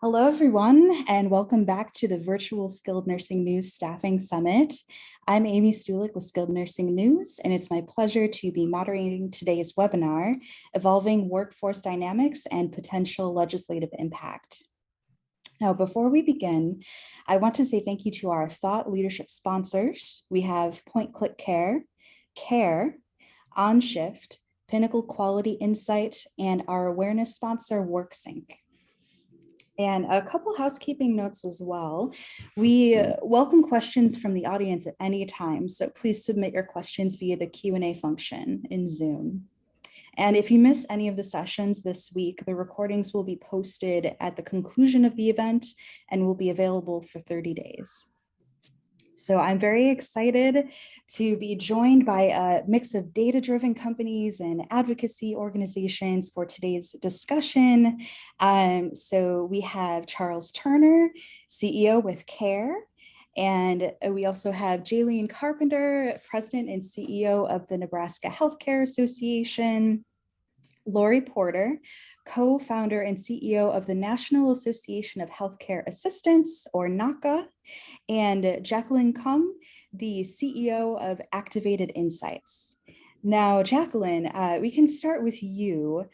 Hello, everyone, and welcome back to the Virtual Skilled Nursing News Staffing Summit. I'm Amy Stulik with Skilled Nursing News, and it's my pleasure to be moderating today's webinar, Evolving Workforce Dynamics and Potential Legislative Impact. Now, before we begin, I want to say thank you to our thought leadership sponsors. We have Point Click Care, KARE, OnShift, Pinnacle Quality Insight, and our awareness sponsor, WorkSync. And a couple housekeeping notes as well. We welcome questions from the audience at any time, so please submit your questions via the Q&A function in Zoom. And if you miss any of the sessions this week, the recordings will be posted at the conclusion of the event and will be available for 30 days. So I'm very excited to be joined by a mix of data-driven companies and advocacy organizations for today's discussion. So we have Charles Turner, CEO with KARE, and we also have Jalene Carpenter, President and CEO of the Nebraska Health Care Association, Lori Porter, co-founder and CEO of the National Association of Healthcare Assistants, or NAHCA, and Jacquelyn Kung, the CEO of Activated Insights. Now, Jacquelyn, we can start with you.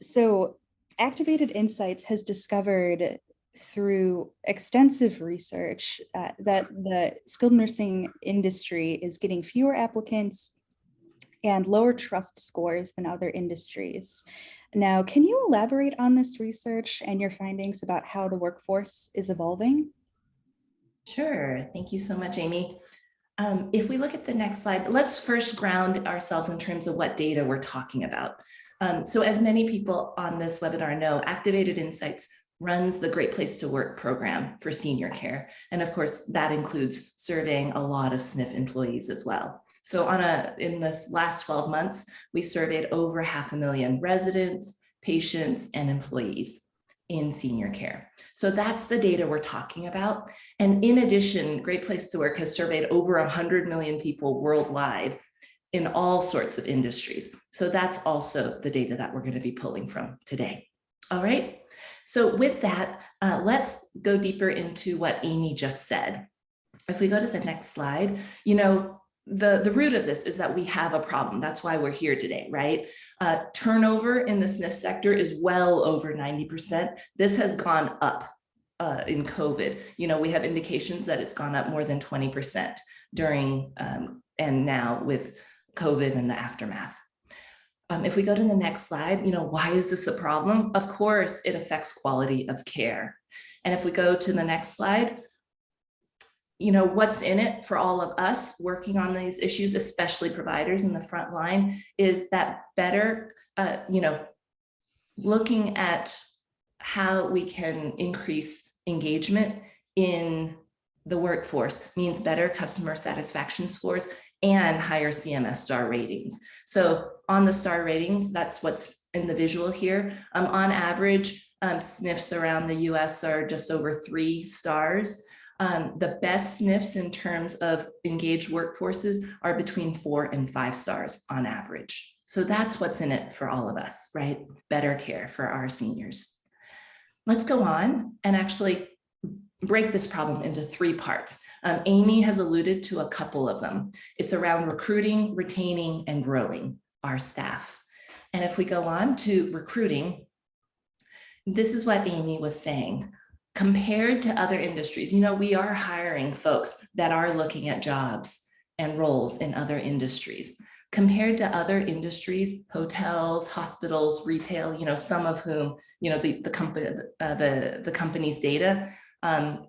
So Activated Insights has discovered through extensive research that the skilled nursing industry is getting fewer applicants and lower trust scores than other industries. Now, can you elaborate on this research and your findings about how the workforce is evolving? Sure. Thank you so much, Amy. If we look at the next slide, let's first ground ourselves in terms of what data we're talking about. So as many people on this webinar know, Activated Insights runs the Great Place to Work program for senior care. And of course, that includes surveying a lot of SNF employees as well. So in this last 12 months, we surveyed over 500,000 residents, patients, and employees in senior care. So that's the data we're talking about. And in addition, Great Place to Work has surveyed over 100 million people worldwide in all sorts of industries. So that's also the data that we're going to be pulling from today. All right. So with that, let's go deeper into what Amy just said. If we go to the next slide, the root of this is that we have a problem. That's why we're here today, right? Turnover in the SNF sector is well over 90%. This has gone up in COVID. We have indications that it's gone up more than 20% during and now with COVID and the aftermath. If we go to the next slide, why is this a problem? Of course, it affects quality of care. And if we go to the next slide, what's in it for all of us working on these issues, especially providers in the front line, is that better, looking at how we can increase engagement in the workforce means better customer satisfaction scores and higher CMS star ratings. So on the star ratings, that's what's in the visual here. On average, SNFs around the US are just over 3 stars. The best SNFs in terms of engaged workforces are between 4 and 5 stars on average. So that's what's in it for all of us, right? Better care for our seniors. Let's go on and actually break this problem into 3 parts. Amy has alluded to a couple of them. It's around recruiting, retaining, and growing our staff. And if we go on to recruiting, this is what Amy was saying. Compared to other industries, we are hiring folks that are looking at jobs and roles in other industries. Compared to other industries, hotels, hospitals, retail, some of whom, the company's data,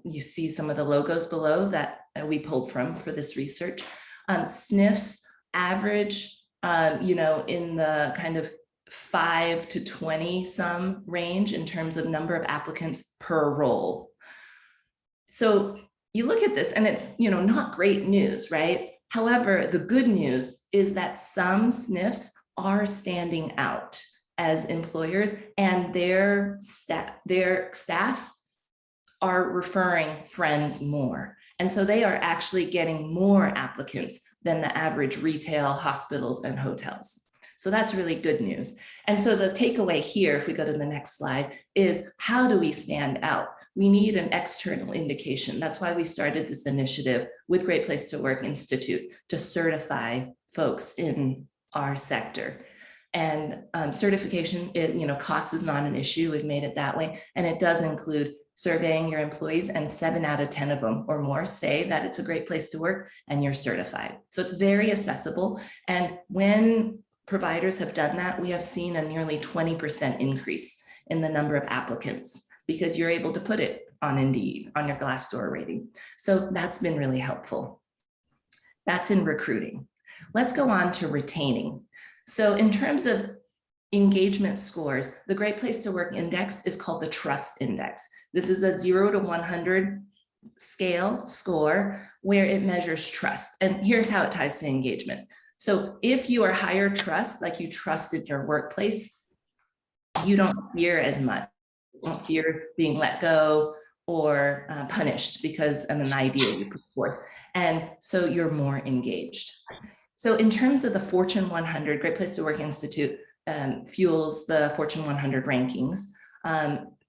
you see some of the logos below that we pulled from for this research. SNFs average, in the kind of 5 to 20 some range in terms of number of applicants per role. So you look at this and it's, not great news, right? However, the good news is that some SNFs are standing out as employers and their staff are referring friends more. And so they are actually getting more applicants than the average retail, hospitals, and hotels. So that's really good news. And so the takeaway here, if we go to the next slide, is how do we stand out? We need an external indication. That's why we started this initiative with Great Place to Work Institute to certify folks in our sector. And certification, cost is not an issue. We've made it that way. And it does include surveying your employees, and 7 out of 10 of them or more say that it's a great place to work and you're certified. So it's very accessible. And when providers have done that, we have seen a nearly 20% increase in the number of applicants because you're able to put it on Indeed, on your Glassdoor rating. So that's been really helpful. That's in recruiting. Let's go on to retaining. So in terms of engagement scores, the Great Place to Work Index is called the Trust Index. This is a 0 to 100 scale score where it measures trust. And here's how it ties to engagement. So if you are higher trust, like you trusted your workplace, you don't fear as much. You don't fear being let go or punished because of an idea you put forth. And so you're more engaged. So in terms of the Fortune 100, Great Place to Work Institute fuels the Fortune 100 rankings.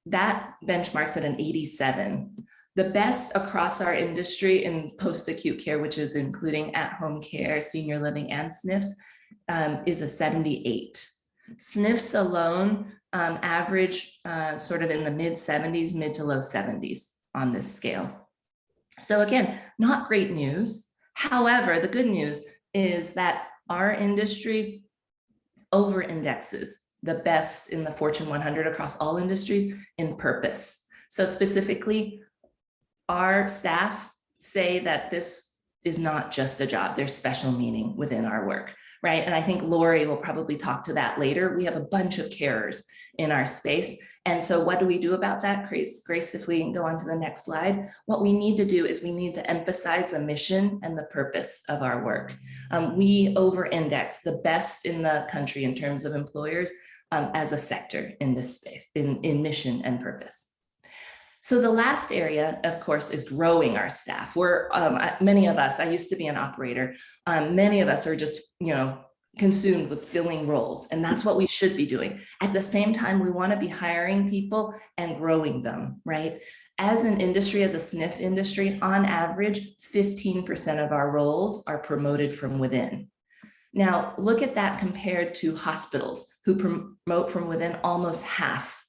That benchmarks at an 87. The best across our industry in post-acute care, which is including at-home care, senior living, and SNFs, is a 78. SNFs alone average sort of in the mid-70s, mid to low 70s on this scale. So again, not great news. However, the good news is that our industry over-indexes the best in the Fortune 100 across all industries in purpose. So specifically, our staff say that this is not just a job, there's special meaning within our work, right? And I think Lori will probably talk to that later. We have a bunch of carers in our space. And so what do we do about that? Grace, if we can go on to the next slide. What we need to do is we need to emphasize the mission and the purpose of our work. We over-index the best in the country in terms of employers as a sector in this space, in mission and purpose. So the last area, of course, is growing our staff. We're, many of us, I used to be an operator, many of us are just, consumed with filling roles, and that's what we should be doing. At the same time, we want to be hiring people and growing them, right? As an industry, as a SNF industry, on average, 15% of our roles are promoted from within. Now, look at that compared to hospitals who promote from within almost half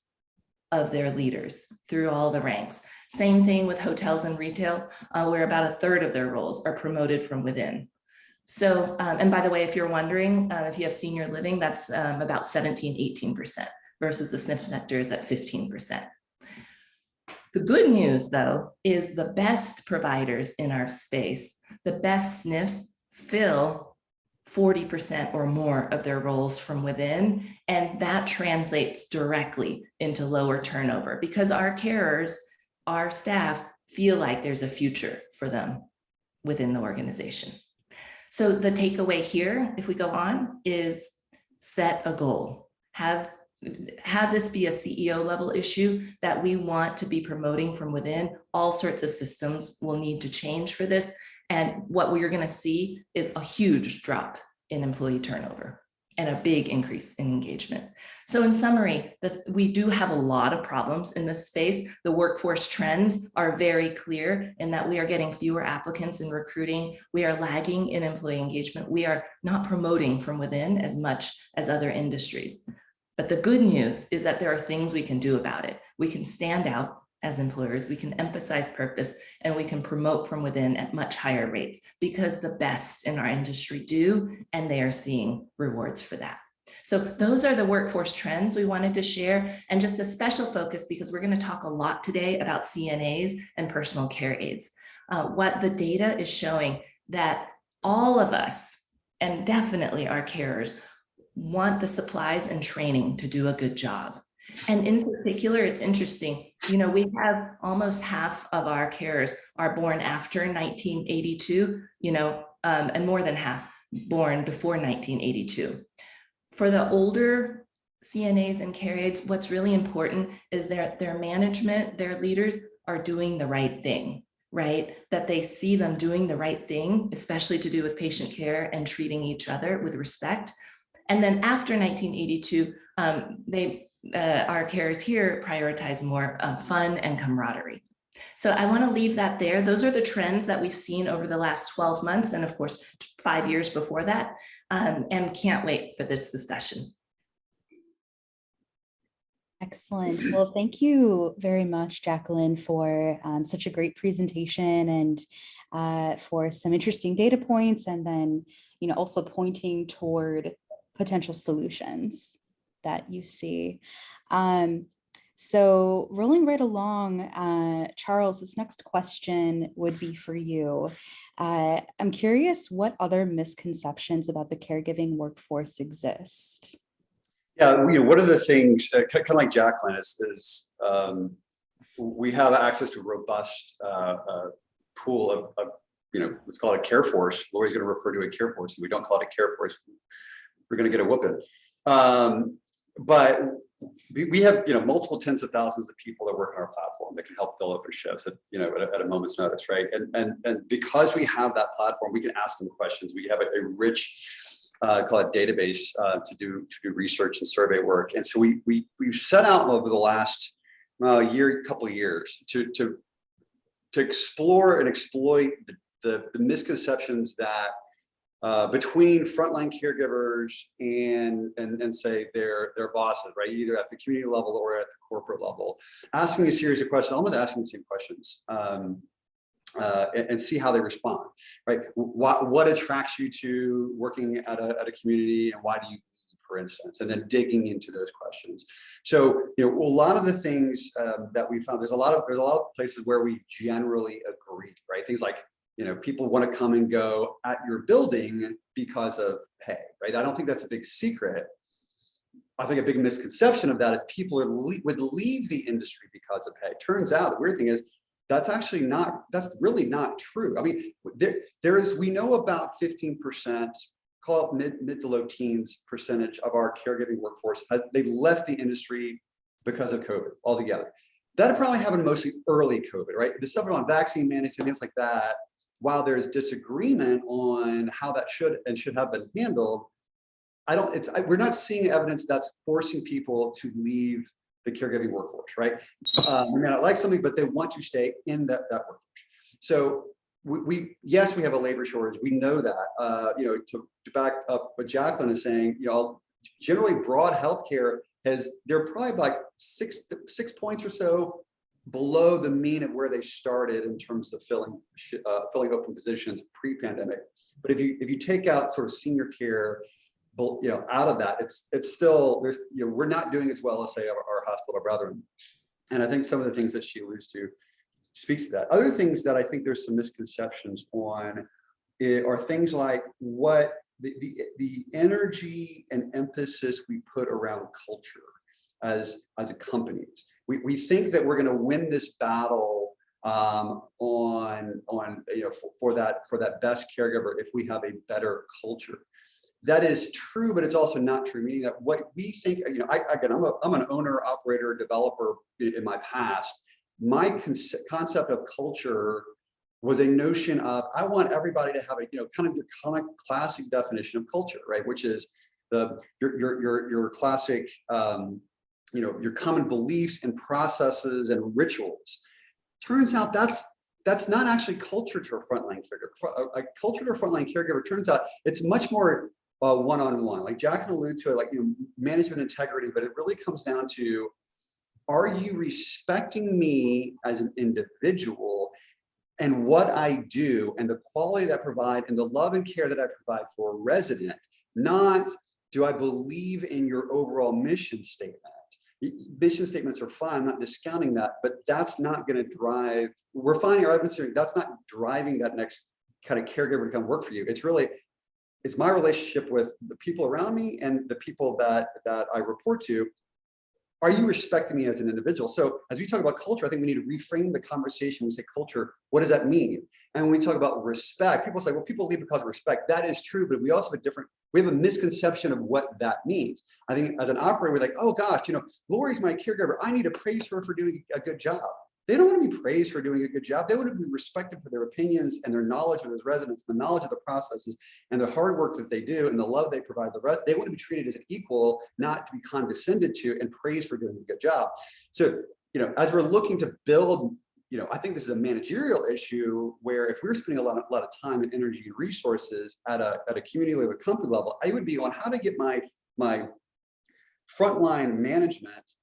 of their leaders through all the ranks. Same thing with hotels and retail, where about a third of their roles are promoted from within. So, and by the way, if you're wondering, if you have senior living, that's about 17, 18% versus the SNF sector is at 15%. The good news, though, is the best providers in our space, the best SNFs fill 40% or more of their roles from within, and that translates directly into lower turnover because our carers, our staff, feel like there's a future for them within the organization. So the takeaway here, if we go on, is set a goal. Have this be a CEO level issue that we want to be promoting from within. All sorts of systems will need to change for this. And what we're going to see is a huge drop in employee turnover and a big increase in engagement. So in summary, we do have a lot of problems in this space. The workforce trends are very clear in that we are getting fewer applicants in recruiting. We are lagging in employee engagement. We are not promoting from within as much as other industries. But the good news is that there are things we can do about it. We can stand out as employers, we can emphasize purpose, and we can promote from within at much higher rates because the best in our industry do, and they are seeing rewards for that. So those are the workforce trends we wanted to share, and just a special focus because we're going to talk a lot today about CNAs and personal care aides. What the data is showing that all of us, and definitely our carers, want the supplies and training to do a good job. And in particular, it's interesting, we have almost half of our carers are born after 1982, and more than half born before 1982. For the older CNAs and care aides, what's really important is their management, their leaders are doing the right thing, right? That they see them doing the right thing, especially to do with patient care and treating each other with respect. And then after 1982, our carers here prioritize more fun and camaraderie. So I want to leave that there. Those are the trends that we've seen over the last 12 months, and of course, 5 years before that, and can't wait for this discussion. Excellent. Well, thank you very much, Jacquelyn, for such a great presentation and for some interesting data points, and then, also pointing toward potential solutions that you see. So rolling right along, Charles, this next question would be for you. I'm curious what other misconceptions about the caregiving workforce exist? Yeah, one of the things, kind of like Jacquelyn, is we have access to a robust pool of, let's call it a care force. Lori's going to refer to a care force, and we don't call it a care force. We're going to get a whooping. But we have, multiple tens of thousands of people that work on our platform that can help fill open shifts at a moment's notice, right? And because we have that platform, we can ask them questions. We have a rich call it database to do research and survey work. And so we've set out over the last couple of years to explore and exploit the misconceptions that between frontline caregivers and say their bosses, right? Either at the community level or at the corporate level, asking a series of questions, almost asking the same questions. And see how they respond, right? What attracts you to working at a community, and why do you, for instance, and then digging into those questions. So, a lot of the things that we found, there's a lot of places where we generally agree, right? Things like, people want to come and go at your building because of pay, right? I don't think that's a big secret. I think a big misconception of that is people would leave the industry because of pay. Turns out, the weird thing is, that's really not true. I mean, we know about 15%, call it mid to low teens percentage of our caregiving workforce, they left the industry because of COVID altogether. That probably happened mostly early COVID, right? The stuff on vaccine mandates and things like that, while there's disagreement on how that should have been handled, we're not seeing evidence that's forcing people to leave the caregiving workforce, right? We may not like something, but they want to stay in that workforce. So yes, we have a labor shortage. We know that. To back up what Jacquelyn is saying, generally broad healthcare they're probably like six points or so below the mean of where they started in terms of filling open positions pre-pandemic. But if you take out sort of senior care, out of that, it's still, we're not doing as well as say our hospital brethren. And I think some of the things that she alludes to speaks to that. Other things that I think there's some misconceptions on are things like what the energy and emphasis we put around culture as a companies. We think that we're going to win this battle for that best caregiver if we have a better culture. That is true, but it's also not true, meaning that what we think, I'm an owner, operator, developer in my past. My concept of culture was a notion of, I want everybody to have kind of your classic definition of culture, right? Which is your classic, your common beliefs and processes and rituals. Turns out that's not actually culture to a frontline caregiver. A culture to a frontline caregiver, turns out it's much more one-on-one, like Jacquelyn alluded to it, like management integrity, but it really comes down to, are you respecting me as an individual and what I do and the quality that I provide and the love and care that I provide for a resident? Not, do I believe in your overall mission statement? Mission statements are fine, I'm not discounting that, but that's not going to drive, we're finding our evidence here, that's not driving that next kind of caregiver to come work for you. It's my relationship with the people around me and the people that I report to. Are you respecting me as an individual? So as we talk about culture, I think we need to reframe the conversation. We say culture, what does that mean? And when we talk about respect, people say, well, people leave because of respect. That is true, but we also have we have a misconception of what that means. I think as an operator, we're like, oh gosh, Lori's my caregiver. I need to praise her for doing a good job. They don't want to be praised for doing a good job. They want to be respected for their opinions and their knowledge of those residents, the knowledge of the processes and the hard work that they do and the love they provide the rest. They want to be treated as an equal, not to be condescended to and praised for doing a good job. So, as we're looking to build, I think this is a managerial issue where if we're spending a lot of time and energy and resources at a community level, a company level, I would be on how to get my frontline management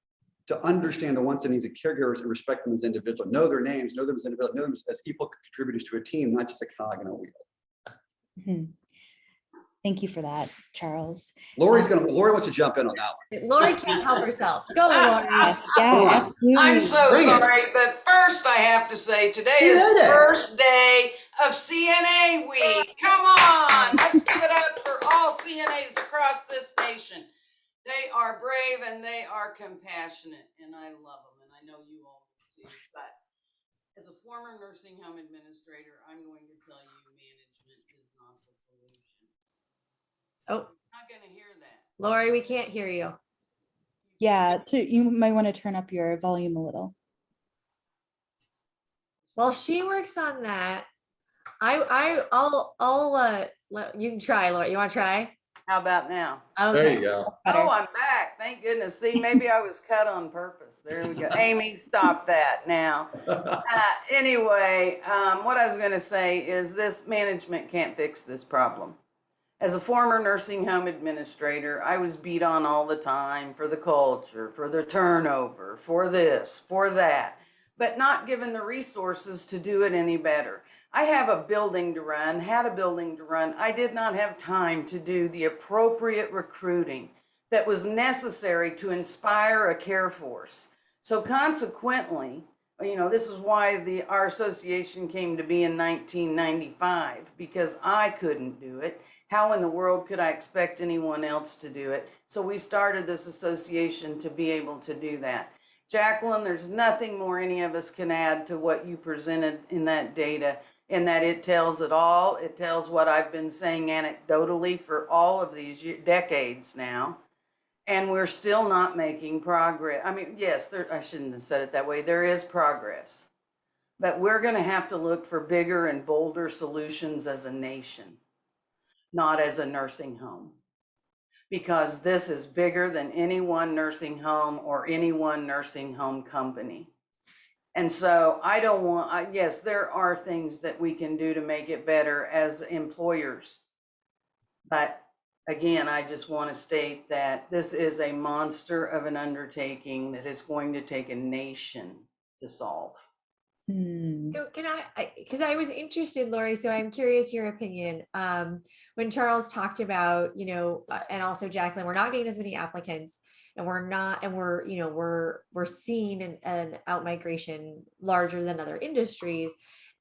to understand the wants and needs of caregivers and respect them as individuals, know their names, know them as individuals, know them as equal contributors to a team, not just a cog in a wheel. Mhm. Thank you for that, Charles. Lori wants to jump in on that one. Lori can't help herself. Go, Lori. Yeah, absolutely. I'm so Bring it. sorry, but first I have to say today is the first day of CNA week. Come on, let's give it up for all CNAs across this nation. They are brave and they are compassionate, and I love them, and I know you all do too. But as a former nursing home administrator, I'm going to tell you management is not the solution. Oh, I'm not going to hear that. Lori, we can't hear you. Yeah, you might want to turn up your volume a little. Well, she works on that. I'll you can try, Lori. You want to try? How about now? Okay. There you go. Oh, I'm back. Thank goodness. See, maybe I was cut on purpose. There we go. Amy, stop that now. Anyway, what I was going to say is this management can't fix this problem. As a former nursing home administrator, I was beat on all the time for the culture, for the turnover, for this, for that, but not given the resources to do it any better. I have a building to run, had a building to run. I did not have time to do the appropriate recruiting that was necessary to inspire a care force. So consequently, this is why our association came to be in 1995, because I couldn't do it. How in the world could I expect anyone else to do it? So we started this association to be able to do that. Jacquelyn, there's nothing more any of us can add to what you presented in that data, in that it tells it all. It tells what I've been saying anecdotally for all of these decades now. And we're still not making progress. I mean, yes, I shouldn't have said it that way. There is progress. But we're going to have to look for bigger and bolder solutions as a nation, not as a nursing home. Because this is bigger than any one nursing home or any one nursing home company. And so yes, there are things that we can do to make it better as employers. But again, I just want to state that this is a monster of an undertaking that is going to take a nation to solve. So can because I was interested, Lori, so I'm curious your opinion. When Charles talked about, and also Jacquelyn, we're not getting as many applicants, and we're seeing an out-migration larger than other industries.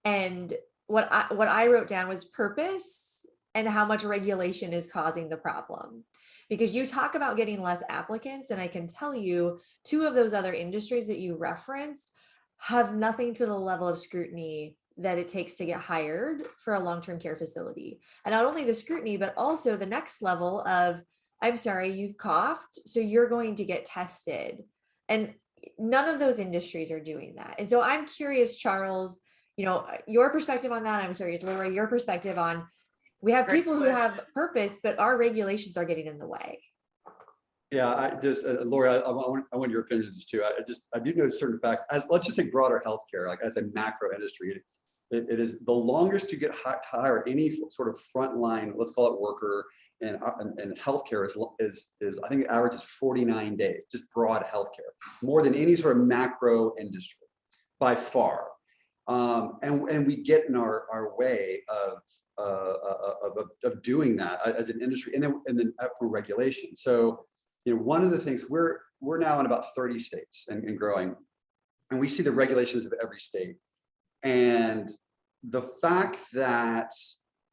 And what I wrote down was purpose and how much regulation is causing the problem. Because you talk about getting less applicants, and I can tell you 2 of those other industries that you referenced have nothing to the level of scrutiny that it takes to get hired for a long-term care facility. And not only the scrutiny, but also the next level of, I'm sorry, you coughed, so you're going to get tested. And none of those industries are doing that. And so I'm curious, Charles, your perspective on that. I'm curious, Laura, your perspective on, we have people who have purpose, but our regulations are getting in the way. Yeah, I just, Laura, I want your opinions too. I do know certain facts, let's just say broader healthcare, like as a macro industry, it is the longest to get hired any sort of frontline, let's call it worker, and healthcare is I think the average is 49 days, just broad healthcare, more than any sort of macro industry by far. And we get in our way of doing that as an industry, and then from regulation. So, one of the things we're now in about 30 states and growing, and we see the regulations of every state. And the fact that,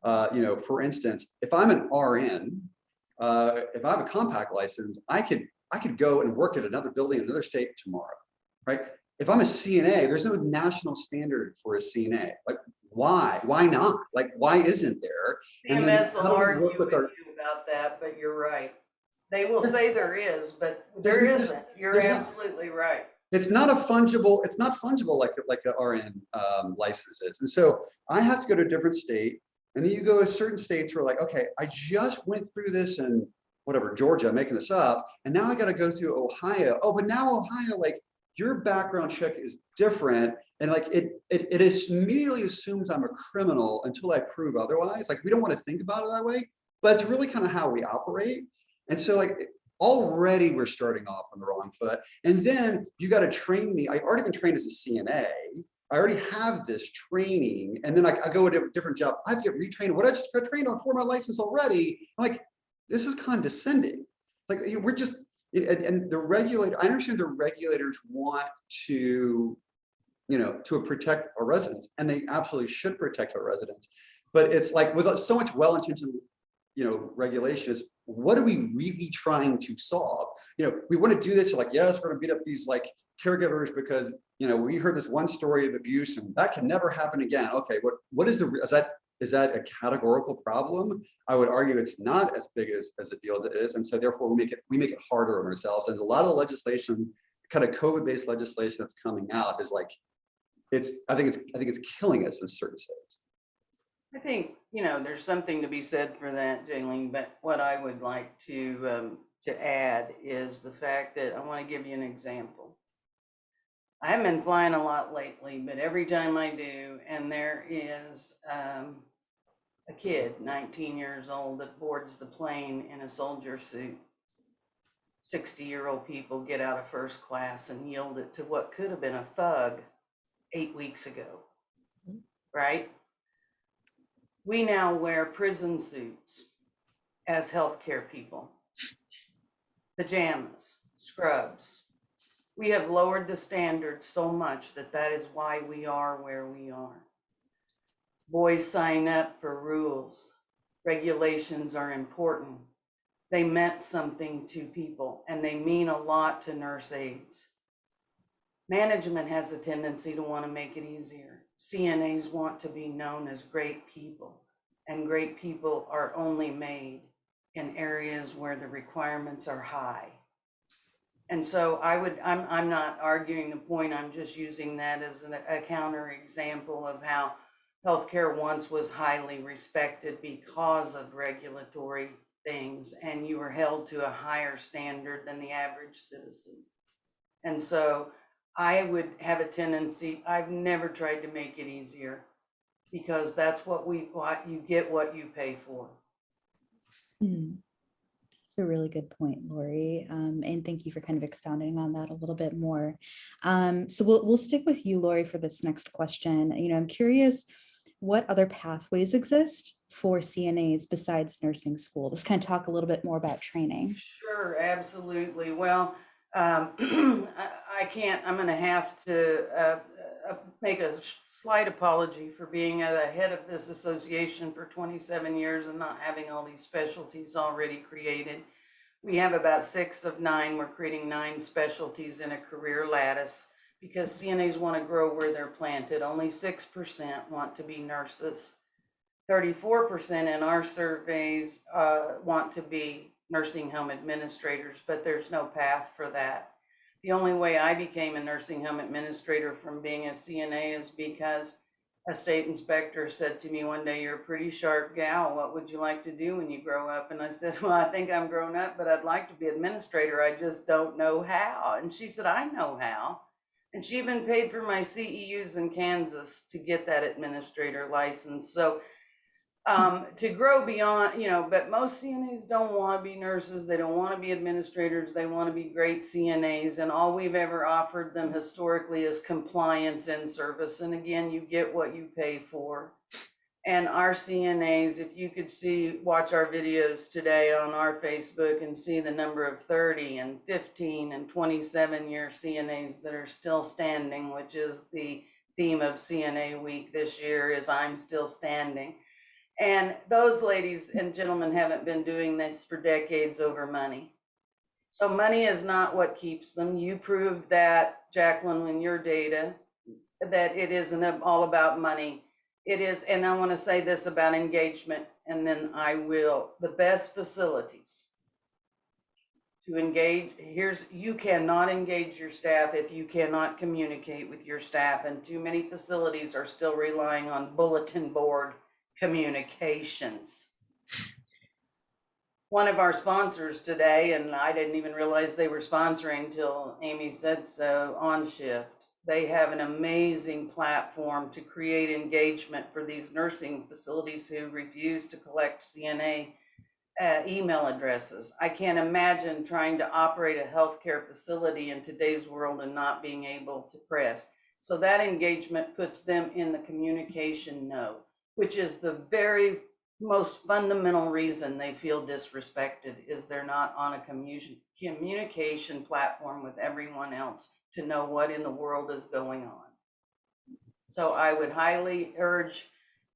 for instance, if I'm an RN, if I have a compact license, I could go and work at another building in another state tomorrow, right? If I'm a CNA, there's no national standard for a CNA. Like, why? Why not? Like, why isn't there? CMS will argue with you about that, but you're right. They will say there is, but there isn't. You're absolutely right. it's not fungible like a RN license is. And so I have to go to a different state. And then you go to certain states where like, okay, I just went through this in whatever, Georgia, I'm making this up. And now I got to go through Ohio. Oh, but now Ohio, like your background check is different. And like it immediately assumes I'm a criminal until I prove otherwise. Like we don't want to think about it that way, but it's really kind of how we operate. And so like already we're starting off on the wrong foot. And then you got to train me. I've already been trained as a CNA. I already have this training. And then I go to a different job. I have to get retrained. What I just got trained on for my license already. I'm like, this is condescending. Like we're just, and the regulator, I understand the regulators want to, to protect our residents, and they absolutely should protect our residents. But it's like with so much well-intentioned, regulation is, what are we really trying to solve? We want to do this like, yes, we're going to beat up these like caregivers because, we heard this one story of abuse and that can never happen again. Okay, what is is that a categorical problem? I would argue it's not as big as a deal as it is. And so therefore we make it harder on ourselves. And a lot of legislation, kind of COVID-based legislation that's coming out is like, I think it's killing us in certain states. I think, there's something to be said for that, Jalene, but what I would like to add is the fact that I want to give you an example. I haven't been flying a lot lately, but every time I do, and there is a kid, 19 years old, that boards the plane in a soldier suit. 60-year-old people get out of first class and yield it to what could have been a thug 8 weeks ago, right? We now wear prison suits as healthcare people, pajamas, scrubs. We have lowered the standards so much that is why we are where we are. Boys sign up for rules. Regulations are important. They meant something to people, and they mean a lot to nurse aides. Management has a tendency to want to make it easier. CNAs want to be known as great people, and great people are only made in areas where the requirements are high. And so I'm not arguing the point, I'm just using that as a counter example of how healthcare once was highly respected because of regulatory things, and you were held to a higher standard than the average citizen. And so I would have a tendency, I've never tried to make it easier, because that's what you get what you pay for. That's a really good point, Lori. And thank you for kind of expounding on that a little bit more. So we'll stick with you, Lori, for this next question. I'm curious what other pathways exist for CNAs besides nursing school. Just kind of talk a little bit more about training. Sure, absolutely. Well, I'm going to have to make a slight apology for being the head of this association for 27 years and not having all these specialties already created. We have about 6 of 9. We're creating 9 specialties in a career lattice because CNAs want to grow where they're planted. Only 6% want to be nurses. 34% in our surveys want to be nursing home administrators, but there's no path for that. The only way I became a nursing home administrator from being a CNA is because a state inspector said to me one day, "You're a pretty sharp gal. What would you like to do when you grow up?" And I said, "Well, I think I'm grown up, but I'd like to be administrator. I just don't know how." And she said, "I know how." And she even paid for my CEUs in Kansas to get that administrator license. So to grow beyond, but most CNAs don't want to be nurses. They don't want to be administrators. They want to be great CNAs. And all we've ever offered them historically is compliance and service. And again, you get what you pay for. And our CNAs, if you could watch our videos today on our Facebook and see the number of 30 and 15 and 27-year CNAs that are still standing, which is the theme of CNA Week this year, is I'm still standing. And those ladies and gentlemen haven't been doing this for decades over money. So money is not what keeps them. You proved that, Jacquelyn, in your data, that it isn't all about money. It is, and I want to say this about engagement, and then I will. The best facilities to engage. You cannot engage your staff if you cannot communicate with your staff, and too many facilities are still relying on bulletin board communications. One of our sponsors today, and I didn't even realize they were sponsoring till Amy said so, On Shift. They have an amazing platform to create engagement for these nursing facilities who refuse to collect CNA email addresses. I can't imagine trying to operate a healthcare facility in today's world and not being able to press. So that engagement puts them in the communication node, which is the very most fundamental reason they feel disrespected, is they're not on a communication platform with everyone else to know what in the world is going on. So I would highly urge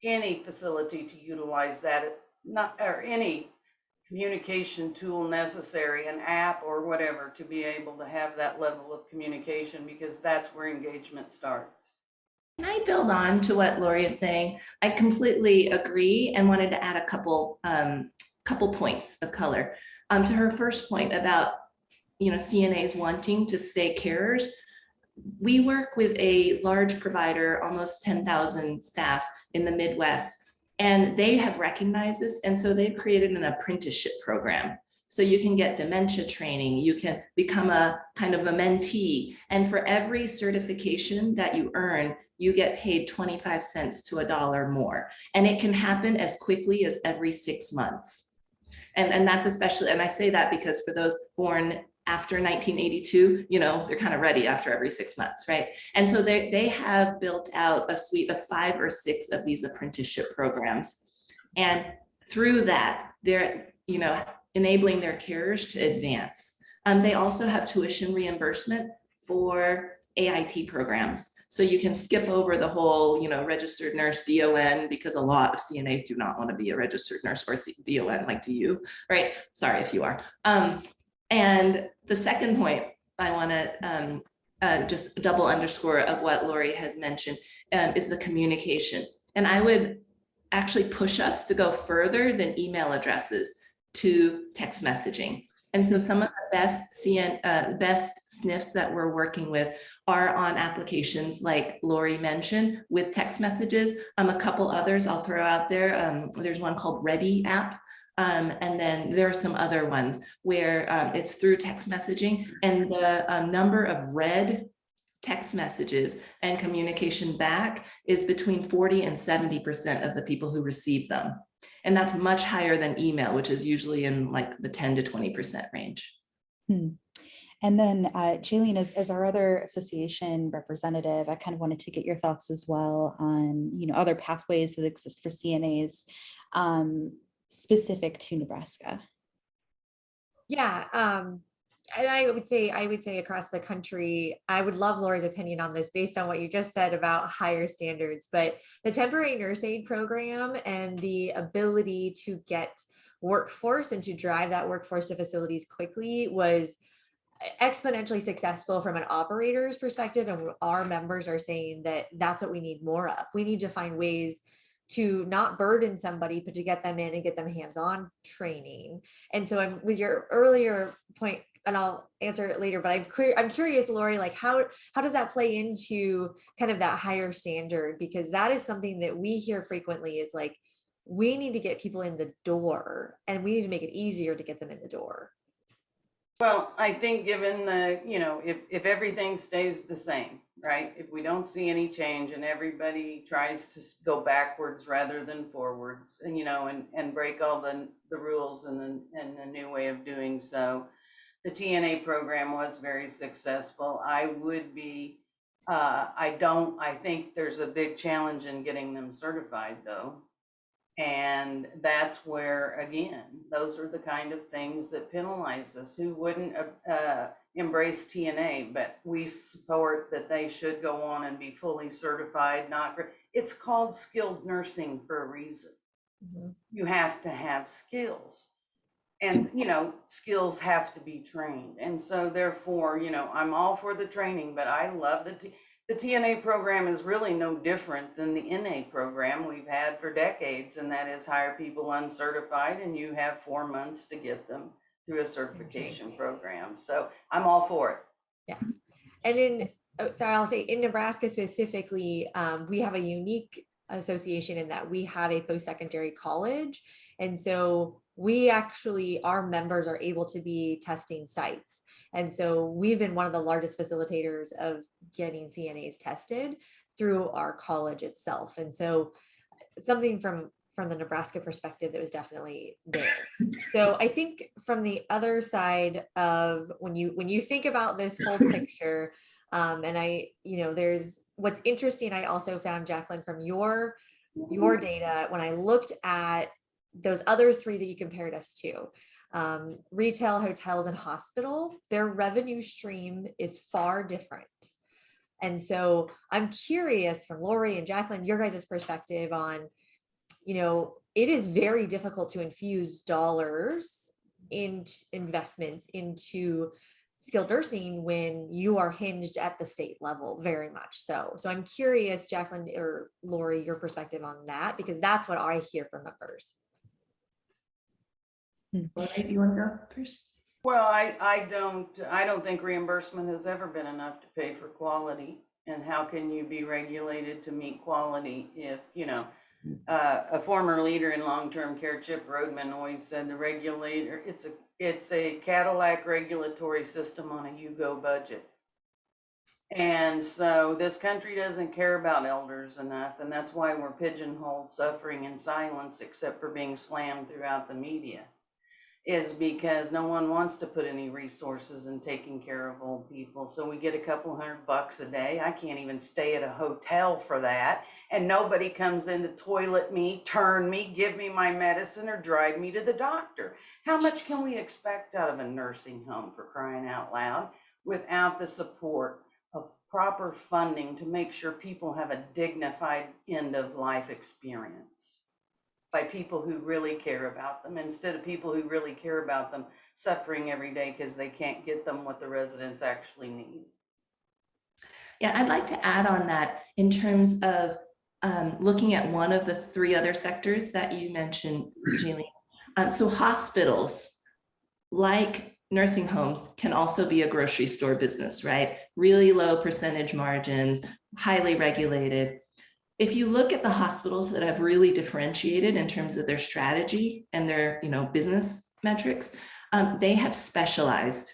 any facility to utilize that, or any communication tool necessary, an app or whatever, to be able to have that level of communication, because that's where engagement starts. Can I build on to what Lori is saying? I completely agree and wanted to add a couple points of color. To her first point about, CNAs wanting to stay carers. We work with a large provider, almost 10,000 staff in the Midwest, and they have recognized this. And so they've created an apprenticeship program. So you can get dementia training, you can become a kind of a mentee. And for every certification that you earn, you get paid 25 cents to $1 more. And it can happen as quickly as every 6 months. And that's especially, and I say that because for those born after 1982, they're kind of ready after every 6 months, right? And so they have built out a suite of 5 or 6 of these apprenticeship programs. And through that, they're, enabling their carers to advance. They also have tuition reimbursement for AIT programs. So you can skip over the whole, registered nurse DON, because a lot of CNAs do not want to be a registered nurse or DON, like do you, right? Sorry if you are. And the second point I want to just double underscore of what Lori has mentioned is the communication. And I would actually push us to go further than email addresses to text messaging. And so some of the best SNFs that we're working with are on applications like Lori mentioned with text messages. A couple others I'll throw out there. There's one called Ready app. And then there are some other ones where it's through text messaging, and the number of read text messages and communication back is between 40 and 70% of the people who receive them. And that's much higher than email, which is usually in like the 10 to 20% range. And then Jalene, as our other association representative, I kind of wanted to get your thoughts as well on, other pathways that exist for CNAs specific to Nebraska. Yeah. And I would say across the country, I would love Laura's opinion on this based on what you just said about higher standards, but the temporary nurse aid program and the ability to get workforce and to drive that workforce to facilities quickly was exponentially successful from an operator's perspective. And our members are saying that that's what we need more of. We need to find ways to not burden somebody, but to get them in and get them hands-on training. And so I'm with your earlier point, and I'll answer it later, but I'm curious, Lori, like how does that play into kind of that higher standard? Because that is something that we hear frequently is like, we need to get people in the door and we need to make it easier to get them in the door. Well, I think given the, if everything stays the same, right? If we don't see any change and everybody tries to go backwards rather than forwards, and break all the rules and the new way of doing so. The TNA program was very successful. I would be, I think there's a big challenge in getting them certified though. And that's where, again, those are the kind of things that penalize us. Who wouldn't embrace TNA, but we support that they should go on and be fully certified. It's called skilled nursing for a reason. Mm-hmm. You have to have skills. And, skills have to be trained. And so therefore, I'm all for the training, but I love the TNA program is really no different than the NA program we've had for decades. And that is hire people uncertified and you have 4 months to get them through a certification program. So I'm all for it. Yeah. And then, sorry, I'll say in Nebraska specifically, we have a unique association in that we have a post-secondary college. And so we actually, our members are able to be testing sites. And so we've been one of the largest facilitators of getting CNAs tested through our college itself. And so something from the Nebraska perspective that was definitely there. So I think from the other side of when you think about this whole picture, and there's what's interesting, I also found, Jacquelyn, from your data, when I looked at those other three that you compared us to, retail, hotels, and hospital, their revenue stream is far different. And so I'm curious from Lori and Jacquelyn, your guys' perspective on, it is very difficult to infuse dollars in investments into skilled nursing when you are hinged at the state level very much so. So I'm curious, Jacquelyn or Lori, your perspective on that, because that's what I hear from members. Lori, do you want to go first? Well, I don't think reimbursement has ever been enough to pay for quality. And how can you be regulated to meet quality if, a former leader in long-term care, Chip Rodman, always said the regulator, it's a Cadillac regulatory system on a you-go budget. And so this country doesn't care about elders enough, and that's why we're pigeonholed, suffering in silence, except for being slammed throughout the media, is because no one wants to put any resources in taking care of old people. So we get a couple $100 a day. I can't even stay at a hotel for that. And nobody comes in to toilet me, turn me, give me my medicine, or drive me to the doctor. How much can we expect out of a nursing home, for crying out loud, without the support of proper funding to make sure people have a dignified end of life experience by people who really care about them, instead of people who really care about them suffering every day because they can't get them what the residents actually need. Yeah, I'd like to add on that in terms of looking at one of the three other sectors that you mentioned, Jalene. So hospitals, like nursing homes, can also be a grocery store business, right? Really low percentage margins, highly regulated. If you look at the hospitals that have really differentiated in terms of their strategy and their, business metrics, they have specialized.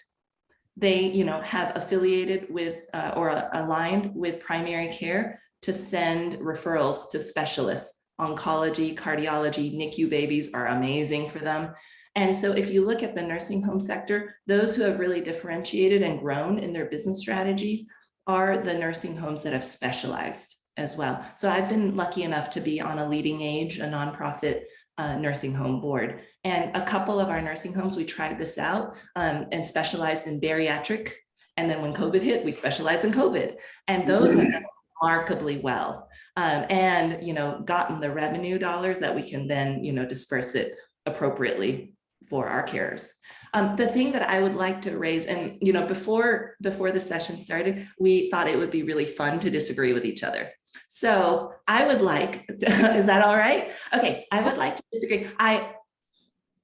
They, have affiliated with or aligned with primary care to send referrals to specialists. Oncology, cardiology, NICU babies are amazing for them. And so if you look at the nursing home sector, those who have really differentiated and grown in their business strategies are the nursing homes that have specialized as well. So I've been lucky enough to be on a Leading Age, a nonprofit nursing home board. And a couple of our nursing homes, we tried this out and specialized in bariatric. And then when COVID hit, we specialized in COVID. And those have done remarkably well and, gotten the revenue dollars that we can then, disperse it appropriately for our carers. The thing that I would like to raise, and before the session started, we thought it would be really fun to disagree with each other. So I would like, is that all right? Okay, I would like to disagree.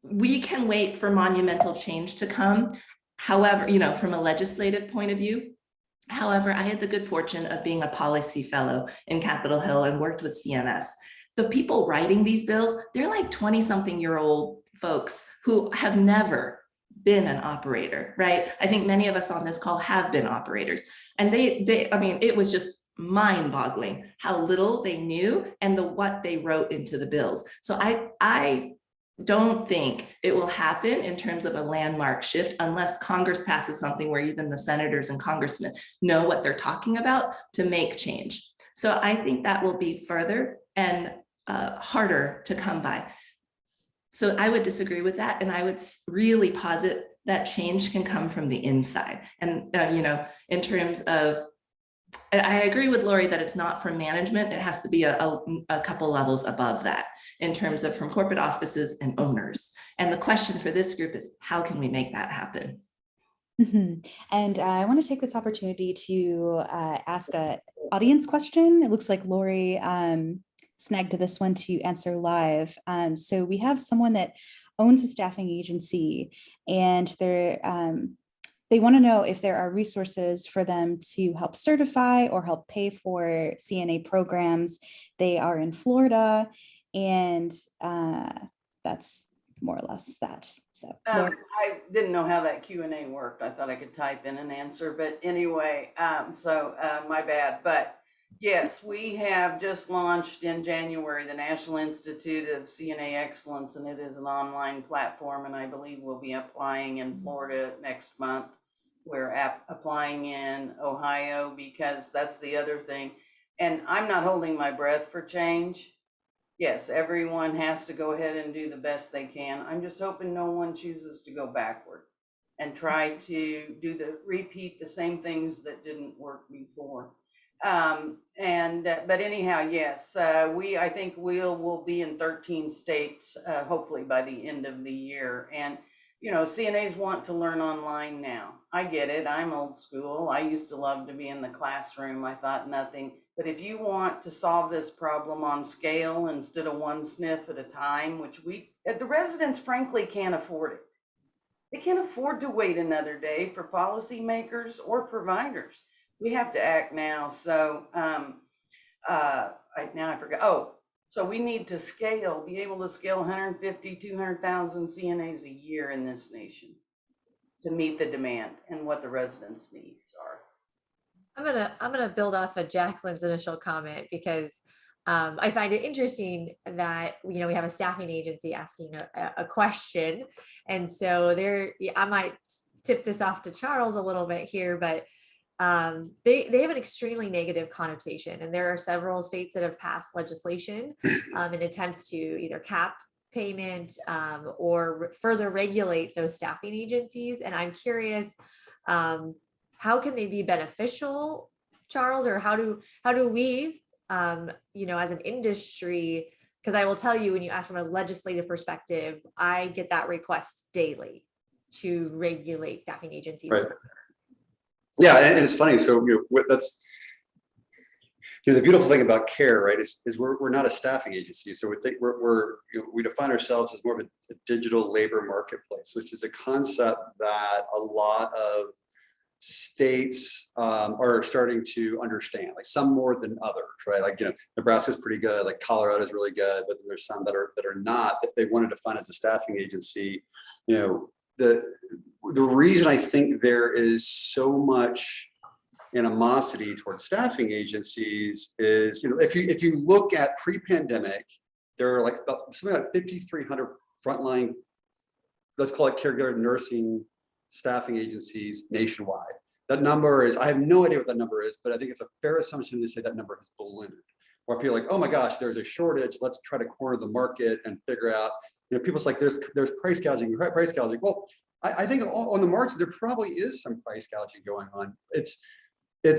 We can wait for monumental change to come. However, from a legislative point of view, however, I had the good fortune of being a policy fellow in Capitol Hill and worked with CMS. The people writing these bills, they're like 20-something-year-old folks who have never been an operator, right? I think many of us on this call have been operators, and it was just mind-boggling how little they knew and what they wrote into the bills. So I don't think it will happen in terms of a landmark shift unless Congress passes something where even the senators and congressmen know what they're talking about to make change. So I think that will be further and harder to come by. So I would disagree with that. And I would really posit that change can come from the inside. And, in terms of, I agree with Lori that it's not from management. It has to be a couple levels above that in terms of from corporate offices and owners. And the question for this group is, how can we make that happen? Mm-hmm. And I want to take this opportunity to ask an audience question. It looks like Lori snagged this one to answer live. So we have someone that owns a staffing agency, and they want to know if there are resources for them to help certify or help pay for CNA programs. They are in Florida, and that's more or less that. So I didn't know how that Q&A worked. I thought I could type in an answer, but anyway, my bad. But yes, we have just launched in January the National Institute of CNA Excellence, and it is an online platform, and I believe we'll be applying in Florida next month. We're applying in Ohio, because that's the other thing. And I'm not holding my breath for change. Yes, everyone has to go ahead and do the best they can. I'm just hoping no one chooses to go backward and try to repeat the same things that didn't work before. But anyhow, yes, I think we'll be in 13 states, hopefully by the end of the year. And CNAs want to learn online now. I get it. I'm old school. I used to love to be in the classroom. I thought nothing. But if you want to solve this problem on scale instead of one sniff at a time, which the residents frankly can't afford it. They can't afford to wait another day for policymakers or providers. We have to act now. So now I forgot. Oh, so we need to be able to scale 150, 200,000 CNAs a year in this nation to meet the demand and what the residents' needs are. I'm gonna build off of Jacqueline's initial comment, because I find it interesting that we have a staffing agency asking a question, and so I might tip this off to Charles a little bit here, but they have an extremely negative connotation, and there are several states that have passed legislation in attempts to either cap payment or further regulate those staffing agencies. And I'm curious, how can they be beneficial, Charles, or how do we, as an industry, because I will tell you, when you ask from a legislative perspective, I get that request daily to regulate staffing agencies. Right. Yeah, and it's funny. So that's the beautiful thing about CARE, right? Is we're not a staffing agency, so we define ourselves as more of a digital labor marketplace, which is a concept that a lot of states are starting to understand, like some more than others, right? Like Nebraska's pretty good, like Colorado's really good, but then there's some that are not. That they want to define as a staffing agency. The reason I think there is so much animosity towards staffing agencies is, if you look at pre-pandemic, there are like something like 5,300 frontline, let's call it caregiver nursing staffing agencies nationwide. That number is, I have no idea what that number is, but I think it's a fair assumption to say that number has ballooned. Where people are like, oh my gosh, there's a shortage. Let's try to corner the market and figure out. People's like, there's price gouging. Well, I think on the margins there probably is some price gouging going on. It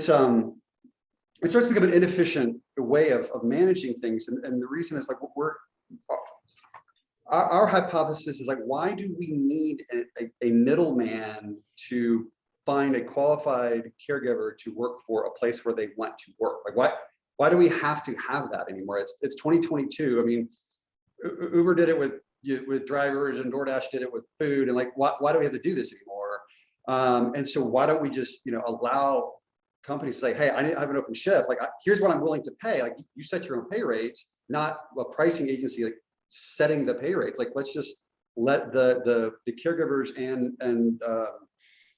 starts to become an inefficient way of managing things, and the reason is like our hypothesis is like, why do we need a middleman to find a qualified caregiver to work for a place where they want to work? Like, why do we have to have that anymore? It's 2022. I mean, Uber did it with drivers, and DoorDash did it with food, and like, why do we have to do this anymore? And so why don't we just allow companies to say, hey, I have an open shift. Like, here's what I'm willing to pay. Like, you set your own pay rates, not a pricing agency like setting the pay rates. Like, let's just let the caregivers and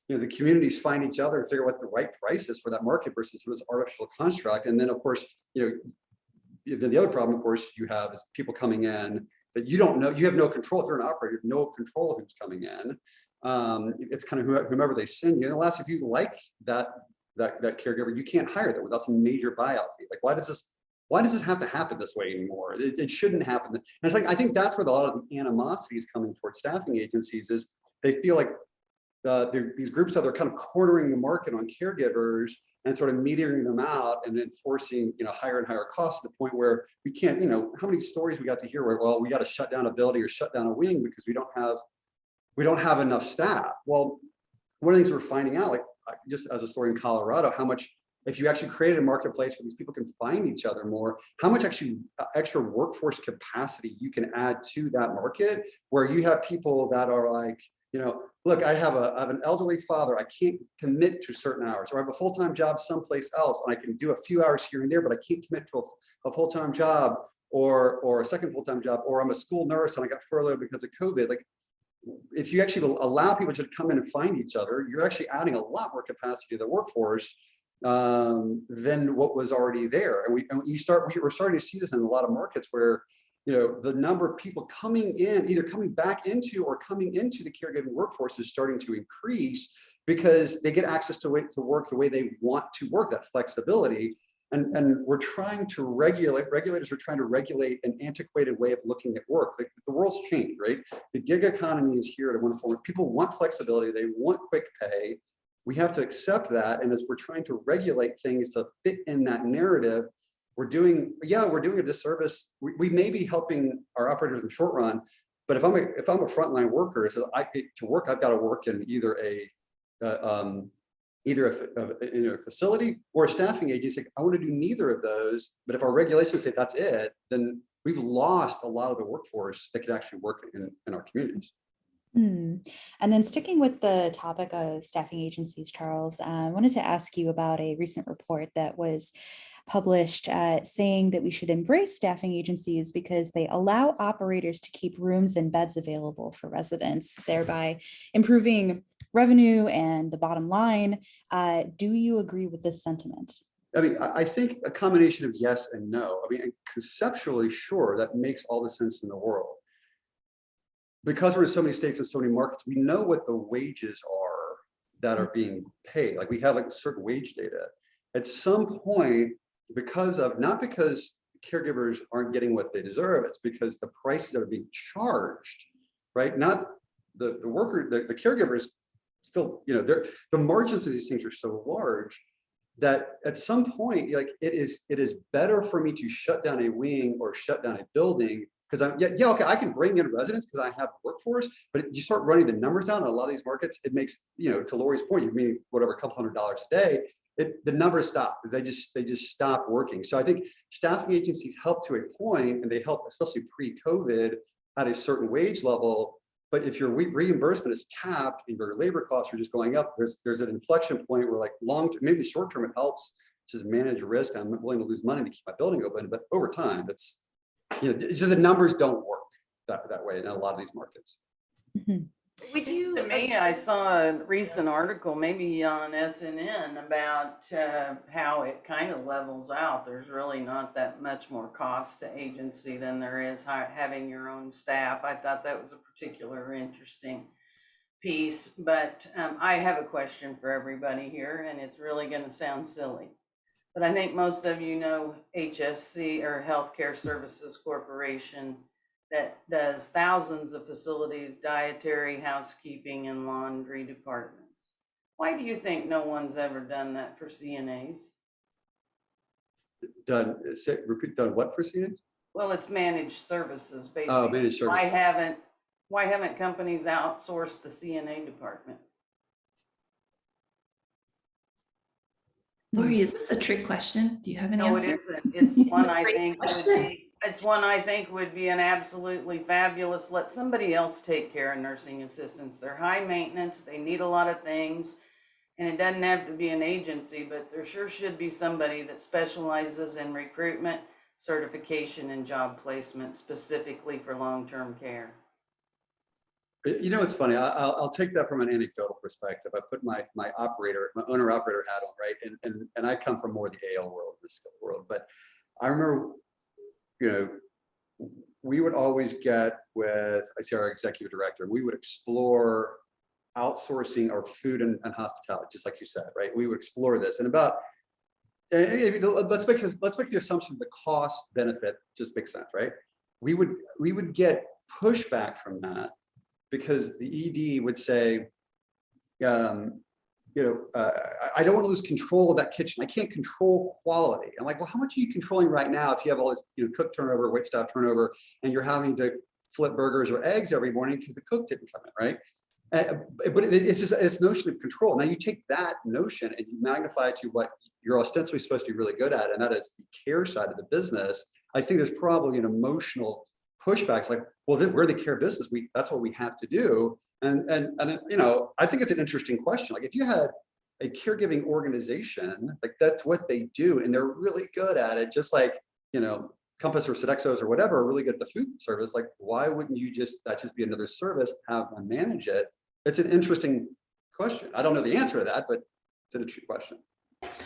the communities find each other and figure out what the right price is for that market versus this artificial construct. And then, of course, the other problem, of course, you have is people coming in that you don't know. You have no control. If you're an operator, you have no control of who's coming in. It's kind of whomever they send you. And unless if you like that caregiver, you can't hire them without some major buyout fee. Like, why does this have to happen this way anymore? It shouldn't happen. And it's like, I think that's where a lot of the animosity is coming towards staffing agencies, is they feel like these groups are kind of cornering the market on caregivers and sort of metering them out and enforcing higher and higher costs to the point where we can't, how many stories we got to hear where, well, we got to shut down a building or shut down a wing because we don't have enough staff. Well, one of the things we're finding out, like just as a story in Colorado, how much if you actually created a marketplace where these people can find each other more, how much actually extra workforce capacity you can add to that market, where you have people that are like, look, I have an elderly father, I can't commit to certain hours, or I have a full-time job someplace else and I can do a few hours here and there, but I can't commit to a full-time job or a second full-time job, or I'm a school nurse and I got furloughed because of COVID. Like, if you actually allow people to come in and find each other, you're actually adding a lot more capacity to the workforce than what was already there. And we're starting to see this in a lot of markets where, the number of people coming in, either coming back into or coming into the caregiving workforce is starting to increase because they get access to work the way they want to work, that flexibility. And we're trying to regulators are trying to regulate an antiquated way of looking at work. Like, the world's changed, right? The gig economy is here to one form. People want flexibility, they want quick pay. We have to accept that. And as we're trying to regulate things to fit in that narrative, we're doing a disservice. We may be helping our operators in the short run, but if I'm a frontline worker, so I've got to work in either a facility or a staffing agency. I want to do neither of those. But if our regulations say that's it, then we've lost a lot of the workforce that could actually work in our communities. And then sticking with the topic of staffing agencies, Charles, I wanted to ask you about a recent report that was published saying that we should embrace staffing agencies because they allow operators to keep rooms and beds available for residents, thereby improving revenue and the bottom line. Do you agree with this sentiment? I mean, I think a combination of yes and no. I mean, conceptually, sure, that makes all the sense in the world. Because we're in so many states and so many markets, we know what the wages are that are being paid. Like, we have like certain wage data. At some point, not because caregivers aren't getting what they deserve, it's because the prices that are being charged, right? Not the caregivers still, the margins of these things are so large that at some point, like, it is better for me to shut down a wing or shut down a building. Because okay, I can bring in residents because I have workforce, but you start running the numbers down in a lot of these markets, it makes, to Lori's point, you mean whatever, a couple $100 a day, the numbers stop. They just stop working. So I think staffing agencies help to a point, and they help, especially pre-COVID, at a certain wage level. But if your reimbursement is capped and your labor costs are just going up, there's an inflection point where, like, maybe the short term it helps just manage risk. I'm willing to lose money to keep my building open, but over time, it's just the numbers don't work that way in a lot of these markets. Mm-hmm. To me, I saw a recent article, maybe on SNN, about how it kind of levels out. There's really not that much more cost to agency than there is having your own staff. I thought that was a particular interesting piece, but I have a question for everybody here, and it's really going to sound silly. But I think most of you know HSC, or Healthcare Services Corporation, that does thousands of facilities, dietary, housekeeping, and laundry departments. Why do you think no one's ever done that for CNAs? Done what for CNAs? Well, it's managed services, basically. Oh, managed services. Why haven't companies outsourced the CNA department? Lori, is this a trick question? Do you have an answer? No, it isn't. It's one I think would be an absolutely fabulous. Let somebody else take care of nursing assistants. They're high maintenance. They need a lot of things, and it doesn't have to be an agency, but there sure should be somebody that specializes in recruitment, certification, and job placement specifically for long-term care. It's funny. I'll take that from an anecdotal perspective. I put my owner operator hat on, right? And I come from more the AL world, the skilled world. But I remember, we would always get with, our executive director, we would explore outsourcing our food and hospitality, just like you said, right? We would explore this, and let's make the assumption the cost benefit just makes sense, right? We would get pushback from that, because the ED would say, I don't want to lose control of that kitchen. I can't control quality. I'm like, well, how much are you controlling right now if you have all this cook turnover, wait staff turnover, and you're having to flip burgers or eggs every morning because the cook didn't come in, right? But it's just this notion of control. Now you take that notion and you magnify it to what you're ostensibly supposed to be really good at, and that is the care side of the business, I think there's probably an emotional pushback. It's like, well, we're the care business. That's what we have to do. And you know, I think it's an interesting question. Like if you had a caregiving organization, like that's what they do, and they're really good at it, just like, you know, Compass or Sodexo's or whatever are really good at the food service. Like, why wouldn't you that just be another service, have one manage it? It's an interesting question. I don't know the answer to that, but it's an interesting question.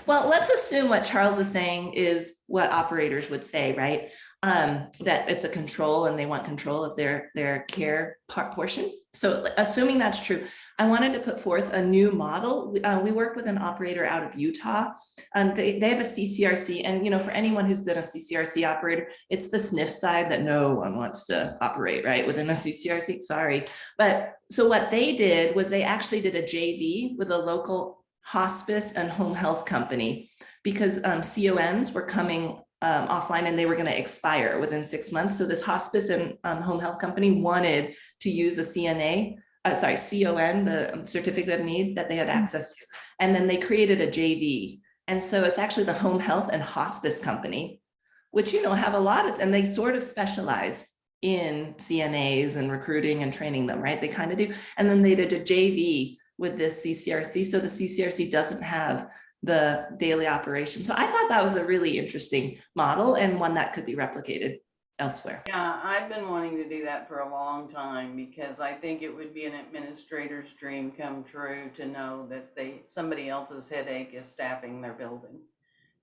Well, let's assume what Charles is saying is what operators would say, right? That it's a control and they want control of their care portion. So assuming that's true, I wanted to put forth a new model. We work with an operator out of Utah. They have a CCRC, and you know, for anyone who's been a CCRC operator, it's the sniff side that no one wants to operate, right, within a CCRC, sorry. But so what they did was they actually did a JV with a local hospice and home health company, because CONs were coming offline and they were going to expire within 6 months. So this hospice and home health company wanted to use a CON, the certificate of need that they had access to. And then they created a JV. And so it's actually the home health and hospice company, which, you know, have a lot of, and they sort of specialize in CNAs and recruiting and training them, right? They kind of do. And then they did a JV with this CCRC. So the CCRC doesn't have the daily operation. So I thought that was a really interesting model and one that could be replicated elsewhere. Yeah, I've been wanting to do that for a long time, because I think it would be an administrator's dream come true to know that somebody else's headache is staffing their building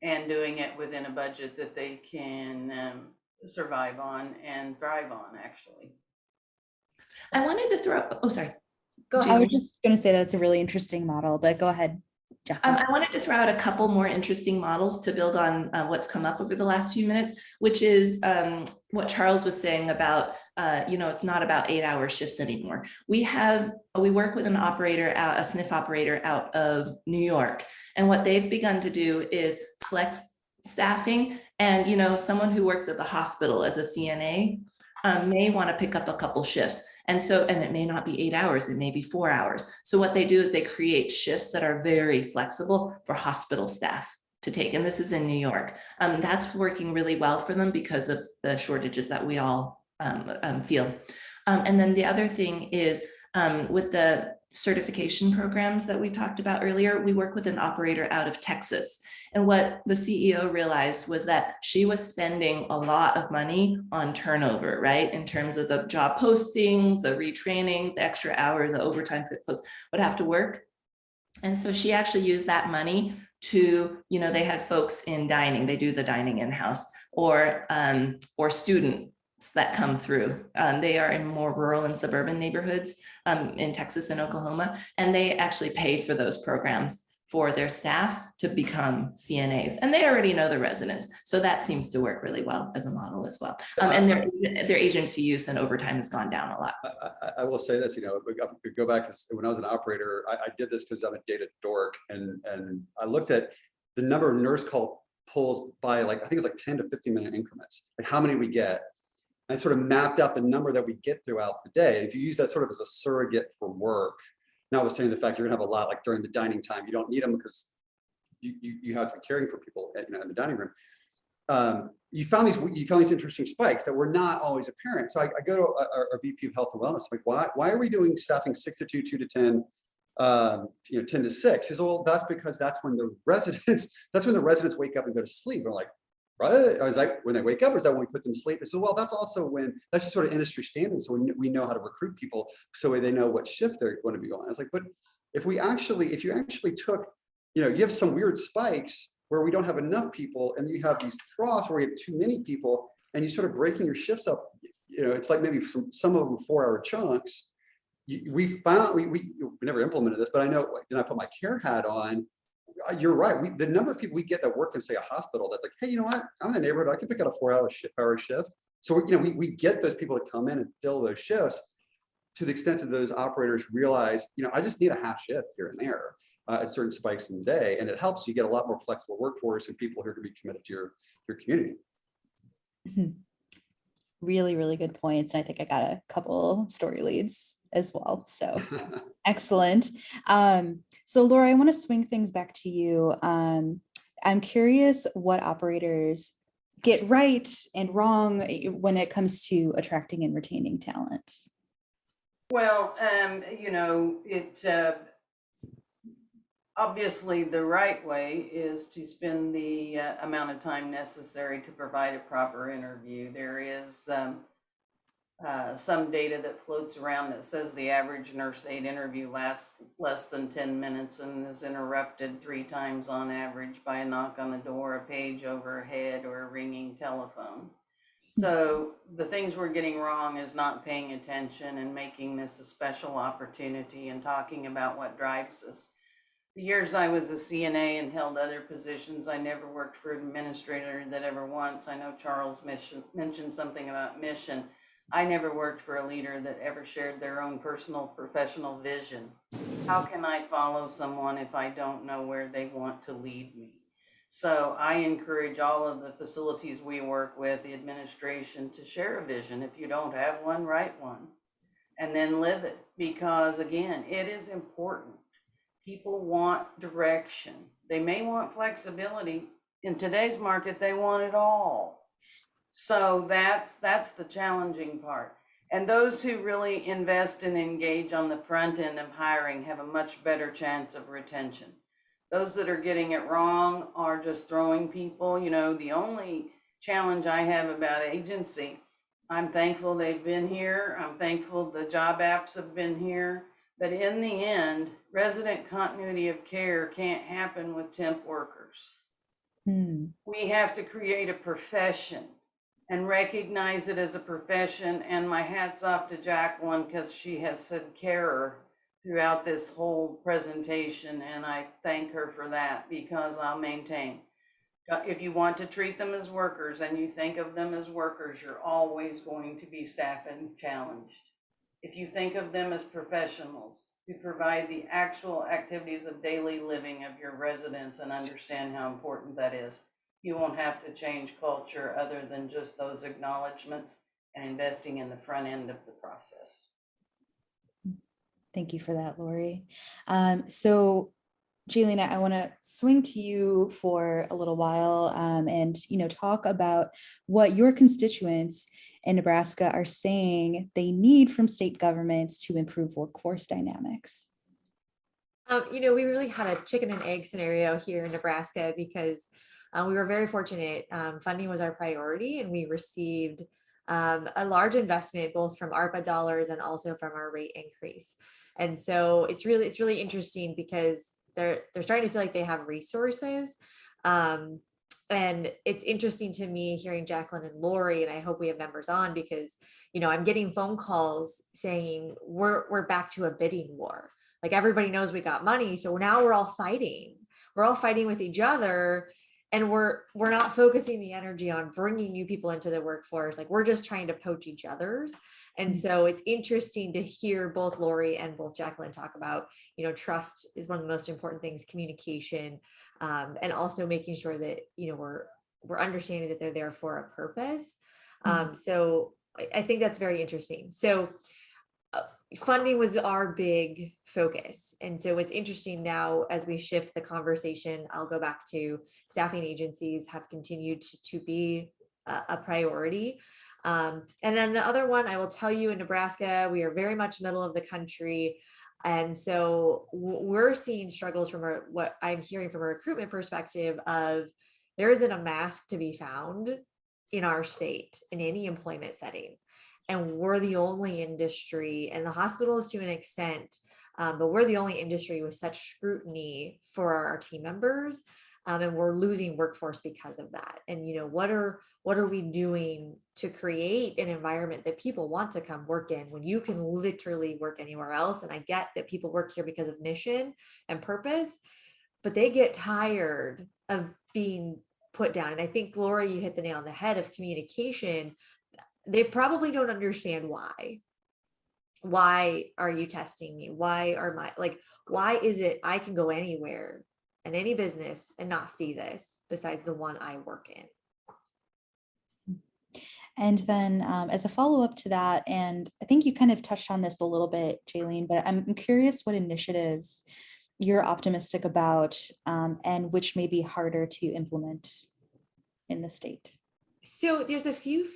and doing it within a budget that they can survive on and thrive on, actually. I wanted to throw, oh, sorry. Go I ahead. was just going to say that's a really interesting model, but go ahead, Jacquelyn. I wanted to throw out a couple more interesting models to build on what's come up over the last few minutes, which is what Charles was saying about, you know, it's not about 8-hour shifts anymore. We work with an operator a SNF operator out of New York. And what they've begun to do is flex staffing. And, you know, someone who works at the hospital as a CNA may want to pick up a couple shifts. And it may not be 8 hours, it may be 4 hours. So what they do is they create shifts that are very flexible for hospital staff to take. And this is in New York. That's working really well for them because of the shortages that we all feel. And then the other thing is with the certification programs that we talked about earlier, we work with an operator out of Texas. And what the CEO realized was that she was spending a lot of money on turnover, right? In terms of the job postings, the retrainings, the extra hours, the overtime folks would have to work. And so she actually used that money to, you know, they had folks in dining, they do the dining in-house, or students that come through. They are in more rural and suburban neighborhoods in Texas and Oklahoma, and they actually pay for those programs for their staff to become CNAs, and they already know the residents. So that seems to work really well as a model as well. And their agency use and overtime has gone down a lot. I will say this, you know, we go back when I was an operator, I did this because I'm a data dork, and I looked at the number of nurse call pulls by, like, I think it's like 10 to 15 minute increments, like how many we get. I sort of mapped out the number that we get throughout the day. If you use that sort of as a surrogate for work, notwithstanding the fact you're gonna have a lot, like during the dining time, you don't need them because you have to be caring for people in the dining room. You found these interesting spikes that were not always apparent. So I go to our VP of Health and Wellness, I'm like, why are we doing staffing 6 to 2, 2 to 10, 10 to 6? She says, well, that's because that's when the residents wake up and go to sleep. We're like, right? I was like, when they wake up, or is that when we put them to sleep? I said, well, that's also that's just sort of industry standard. So we know how to recruit people so they know what shift they're going to be on. I was like, but if you actually took, you know, you have some weird spikes where we don't have enough people, and you have these troughs where you have too many people, and you sort of breaking your shifts up, you know, it's like maybe some of them 4-hour chunks. We found, we never implemented this, but I know, like, then I put my care hat on. You're right. The number of people we get that work in, say, a hospital, that's like, hey, you know what? I'm in the neighborhood. I can pick out a 4-hour shift. So, you know, we get those people to come in and fill those shifts, to the extent that those operators realize, you know, I just need a half shift here and there at certain spikes in the day. And it helps you get a lot more flexible workforce and people who are going to be committed to your community. Mm-hmm. Really, really good points. And I think I got a couple story leads as well. So excellent. So Laura, I want to swing things back to you. I'm curious what operators get right and wrong when it comes to attracting and retaining talent. Well, obviously the right way is to spend the amount of time necessary to provide a proper interview. There is some data that floats around that says the average nurse aide interview lasts less than 10 minutes and is interrupted 3 times on average by a knock on the door, a page overhead, or a ringing telephone. So the things we're getting wrong is not paying attention and making this a special opportunity and talking about what drives us. The years I was a CNA and held other positions, I never worked for an administrator that ever once. I know Charles mentioned something about mission. I never worked for a leader that ever shared their own personal professional vision. How can I follow someone if I don't know where they want to lead me? So I encourage all of the facilities we work with, the administration, to share a vision. If you don't have one, write one and then live it, because again, it is important. People want direction. They may want flexibility. In today's market, they want it all. So that's the challenging part. And those who really invest and engage on the front end of hiring have a much better chance of retention. Those that are getting it wrong are just throwing people. The only challenge I have about agency, I'm thankful they've been here. I'm thankful the job apps have been here. But in the end, resident continuity of care can't happen with temp workers. We have to create a profession and recognize it as a profession. And my hat's off to Jacquelyn, because she has said carer throughout this whole presentation, and I thank her for that, because I'll maintain, if you want to treat them as workers and you think of them as workers, you're always going to be staff and challenged. If you think of them as professionals who provide the actual activities of daily living of your residents and understand how important that is, you won't have to change culture other than just those acknowledgments and investing in the front end of the process. Thank you for that, Lori. So Jalene, I want to swing to you for a little while and talk about what your constituents in Nebraska are saying they need from state governments to improve workforce dynamics. We really had a chicken and egg scenario here in Nebraska, because we were very fortunate. Funding was our priority, and we received a large investment both from ARPA dollars and also from our rate increase. And so it's really interesting, because they're starting to feel like they have resources. And it's interesting to me hearing Jacquelyn and Lori, and I hope we have members on, because I'm getting phone calls saying we're back to a bidding war. Like, everybody knows we got money, so now we're all fighting. We're all fighting with each other, and we're not focusing the energy on bringing new people into the workforce. Like, we're just trying to poach each other's. And so it's interesting to hear both Lori and both Jacquelyn talk about, trust is one of the most important things, communication, and also making sure that, we're understanding that they're there for a purpose. So I think that's very interesting. So funding was our big focus. And so it's interesting now, as we shift the conversation, I'll go back to staffing agencies have continued to be a priority. And then the other one, I will tell you, in Nebraska, we are very much middle of the country. And so we're seeing struggles from what I'm hearing from a recruitment perspective of, there isn't a mask to be found in our state in any employment setting. And we're the only industry, and the hospitals to an extent, but we're the only industry with such scrutiny for our team members. And we're losing workforce because of that. And, what are we doing to create an environment that people want to come work in when you can literally work anywhere else? And I get that people work here because of mission and purpose, but they get tired of being put down. And I think, Laura, you hit the nail on the head of communication. They probably don't understand why. Why are you testing me? Why is it I can go anywhere in any business and not see this besides the one I work in? And then as a follow-up to that, and I think you kind of touched on this a little bit, Jalene, but I'm curious what initiatives you're optimistic about, and which may be harder to implement in the state? So there's a few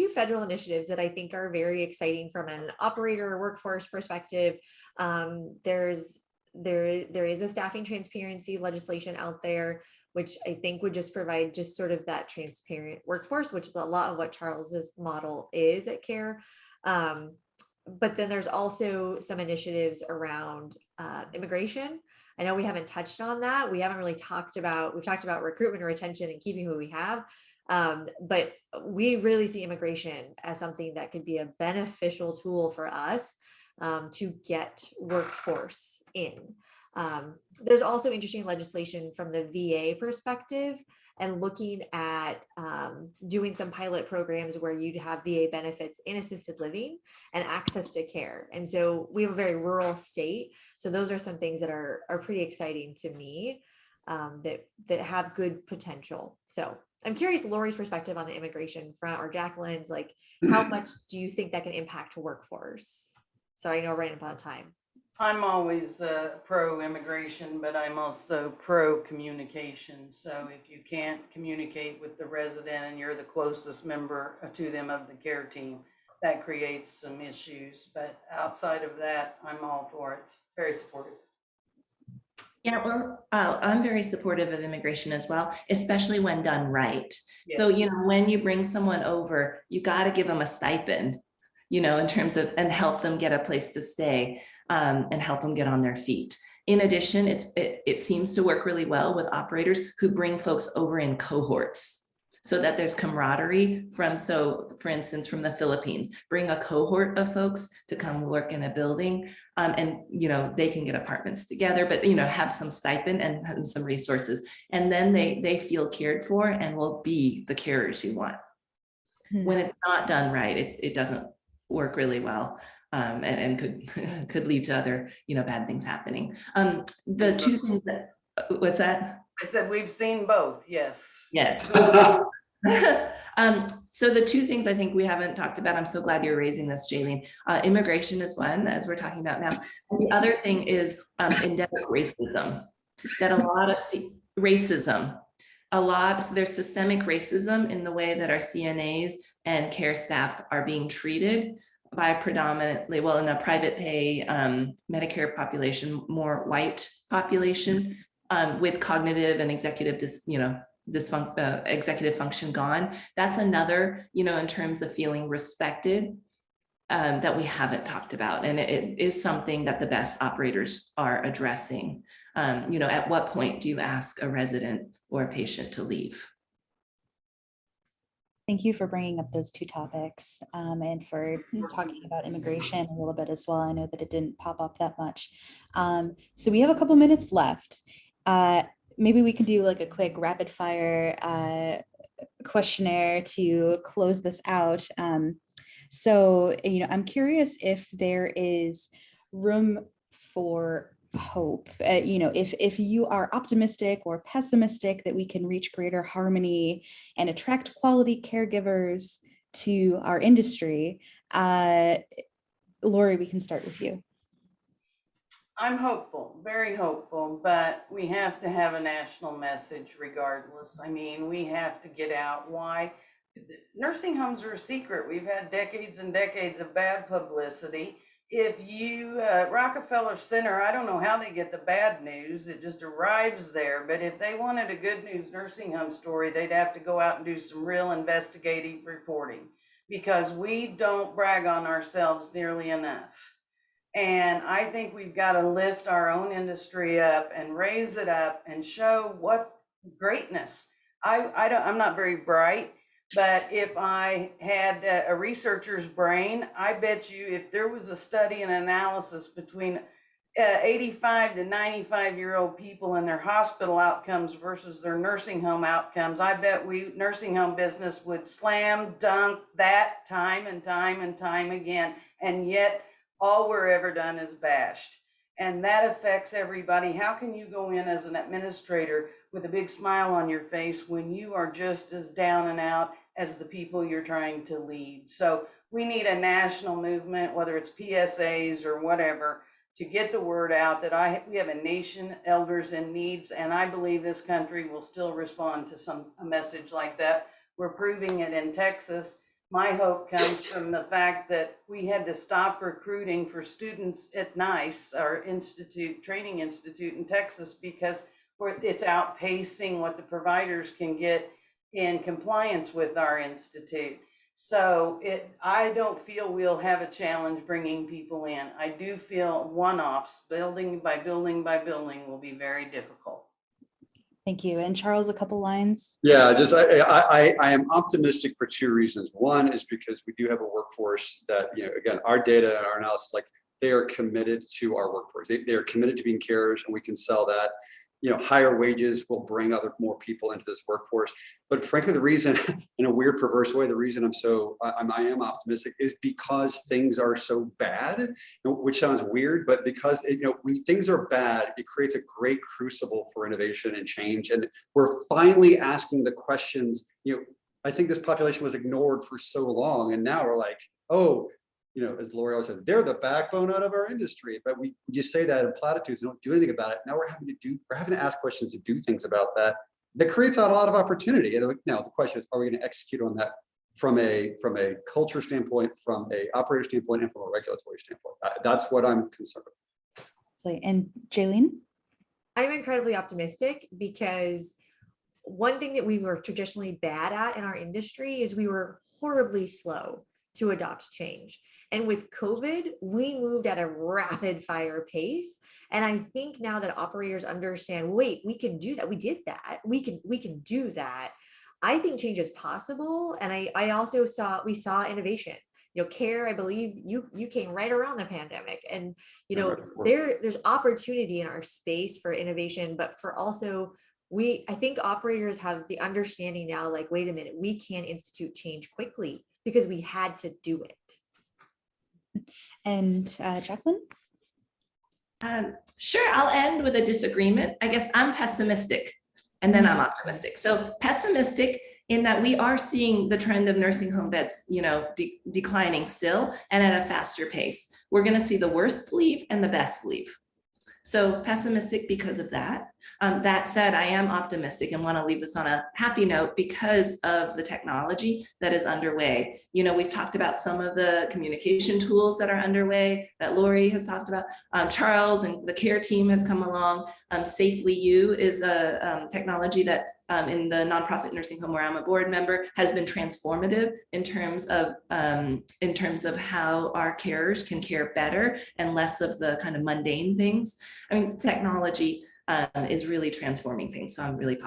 federal initiatives that I think are very exciting from an operator workforce perspective. There is a staffing transparency legislation out there, which I think would just provide just sort of that transparent workforce, which is a lot of what Charles's model is at CARE. But then there's also some initiatives around immigration. I know we haven't touched on that. We've talked about recruitment or retention and keeping who we have. But we really see immigration as something that could be a beneficial tool for us to get workforce in. There's also interesting legislation from the VA perspective and looking at doing some pilot programs where you'd have VA benefits in assisted living and access to care. And so we have a very rural state. So those are some things that are pretty exciting to me, that have good potential. So I'm curious Lori's perspective on the immigration front, or Jacqueline's, like, how much do you think that can impact workforce? Sorry, I know right upon time. I'm always pro immigration, but I'm also pro communication. So if you can't communicate with the resident and you're the closest member to them of the care team, that creates some issues. But outside of that, I'm all for it. Very supportive. Yeah, well, I'm very supportive of immigration as well, especially when done right. Yes. So, you know, when you bring someone over, you got to give them a stipend, you know, in terms of, and help them get a place to stay, and help them get on their feet. In addition, it seems to work really well with operators who bring folks over in cohorts, so that there's camaraderie for instance, from the Philippines, bring a cohort of folks to come work in a building, and, you know, they can get apartments together, but, you know, have some stipend and some resources. And then they feel cared for and will be the carers you want. When it's not done right, it doesn't work really well, and could lead to other, you know, bad things happening. The two things that, what's that? I said we've seen both. Yes. Yes. So the two things I think we haven't talked about, I'm so glad you're raising this, Jalene. Immigration is one, as we're talking about now. And the other thing is endemic racism. That so there's systemic racism in the way that our CNAs and care staff are being treated by predominantly, well, in a private pay Medicare population, more white population, with cognitive and executive executive function gone. That's another, you know, in terms of feeling respected, that we haven't talked about. And it is something that the best operators are addressing. You know, at what point do you ask a resident or a patient to leave? Thank you for bringing up those two topics, and for talking about immigration a little bit as well. I know that it didn't pop up that much. So we have a couple minutes left. Maybe we can do like a quick rapid fire questionnaire to close this out. So, you know, I'm curious if there is room for hope, you know, if you are optimistic or pessimistic that we can reach greater harmony and attract quality caregivers to our industry. Lori, we can start with you. I'm hopeful, very hopeful, but we have to have a national message regardless. I mean, we have to get out why nursing homes are a secret. We've had decades and decades of bad publicity. If you, Rockefeller Center, I don't know how they get the bad news. It just arrives there. But if they wanted a good news nursing home story, they'd have to go out and do some real investigative reporting, because we don't brag on ourselves nearly enough. And I think we've got to lift our own industry up and raise it up and show what greatness. I'm not very bright, but if I had a researcher's brain, I bet you if there was a study and analysis between 85 to 95-year-old people and their hospital outcomes versus their nursing home outcomes, I bet nursing home business would slam dunk that time and time and time again. And yet all we're ever done is bashed. And that affects everybody. How can you go in as an administrator with a big smile on your face when you are just as down and out as the people you're trying to lead? So we need a national movement, whether it's PSAs or whatever, to get the word out that we have a nation, elders in needs, and I believe this country will still respond to a message like that. We're proving it in Texas. My hope comes from the fact that we had to stop recruiting for students at NICE, our training institute in Texas, because it's outpacing what the providers can get in compliance with our institute. So I don't feel we'll have a challenge bringing people in. I do feel one-offs, building by building by building, will be very difficult. Thank you. And Charles, a couple lines. Yeah, just I am optimistic for two reasons. One is because we do have a workforce that, again, our data and our analysis, like, they are committed to our workforce. They are committed to being carers, and we can sell that. Higher wages will bring more people into this workforce. But frankly, the reason, in a weird, perverse way, the reason I am optimistic is because things are so bad, which sounds weird, but because when things are bad, it creates a great crucible for innovation and change. And we're finally asking the questions. I think this population was ignored for so long, and now we're like, oh, as Lori always said, they're the backbone out of our industry, but we just say that in platitudes and don't do anything about it. Now we're having to ask questions to do things about that. That creates a lot of opportunity. And now the question is, are we going to execute on that from a culture standpoint, from a operator standpoint, and from a regulatory standpoint? That's what I'm concerned about. And Jalene? I'm incredibly optimistic because one thing that we were traditionally bad at in our industry is we were horribly slow to adopt change. And with COVID, we moved at a rapid fire pace. And I think now that operators understand, wait, we can do that. We did that. We can do that. I think change is possible. And I also we saw innovation. CARE, I believe you came right around the pandemic. And, there's opportunity in our space for innovation, but for also, I think operators have the understanding now, like, wait a minute, we can institute change quickly because we had to do it. And Jacquelyn? Sure, I'll end with a disagreement. I guess I'm pessimistic and then I'm optimistic. So pessimistic in that we are seeing the trend of nursing home beds, declining still and at a faster pace. We're going to see the worst leave and the best leave. So pessimistic because of that. That said, I am optimistic and want to leave this on a happy note because of the technology that is underway. We've talked about some of the communication tools that are underway that Lori has talked about. Charles and the CARE team has come along. Safely You is a technology that in the nonprofit nursing home where I'm a board member has been transformative in terms of how our carers can care better and less of the kind of mundane things. I mean, technology is really transforming things. So I'm really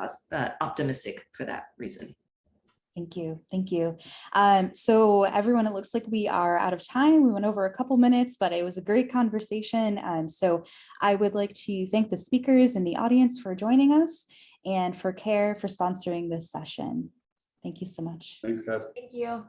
optimistic for that reason. Thank you. Thank you. So everyone, it looks like we are out of time. We went over a couple minutes, but it was a great conversation. So I would like to thank the speakers and the audience for joining us and for CARE for sponsoring this session. Thank you so much. Thanks, guys. Thank you.